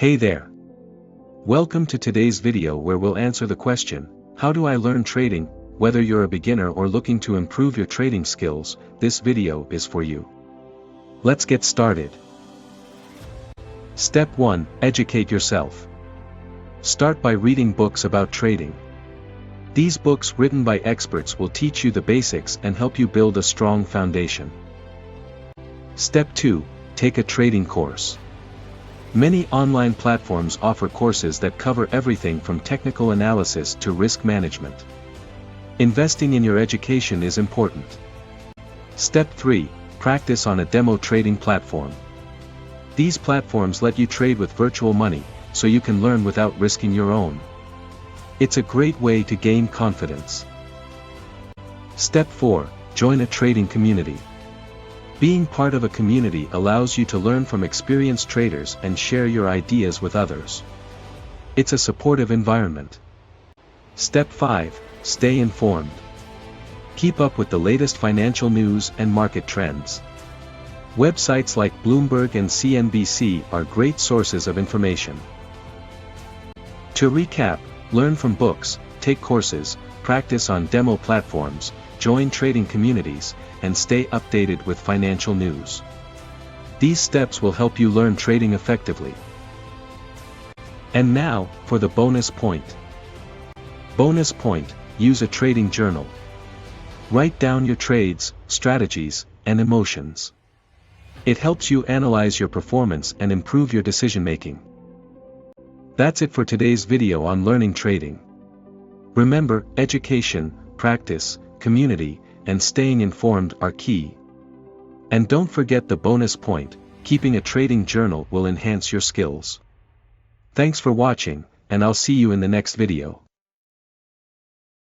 Hey there! Welcome to today's video where we'll answer the question, how do I learn trading? Whether you're a beginner or looking to improve your trading skills, this video is for you. Let's get started. Step 1. Educate yourself. Start by reading books about trading. These books written by experts will teach you the basics and help you build a strong foundation. Step 2. Take a trading course. Many online platforms offer courses that cover everything from technical analysis to risk management. Investing in your education is important. Step 3. Practice on a demo trading platform. These platforms let you trade with virtual money, so you can learn without risking your own. It's a great way to gain confidence. Step 4. Join a trading community. Being part of a community allows you to learn from experienced traders and share your ideas with others. It's a supportive environment. Step 5. Stay informed. Keep up with the latest financial news and market trends. Websites like Bloomberg and CNBC are great sources of information. To recap, learn from books, take courses, practice on demo platforms, join trading communities, and stay updated with financial news. These steps will help you learn trading effectively. And now, for the bonus point. Bonus point: use a trading journal. Write down your trades, strategies, and emotions. It helps you analyze your performance and improve your decision-making. That's it for today's video on learning trading. Remember, education, practice, community, and staying informed are key. And don't forget the bonus point: keeping a trading journal will enhance your skills. Thanks for watching, and I'll see you in the next video.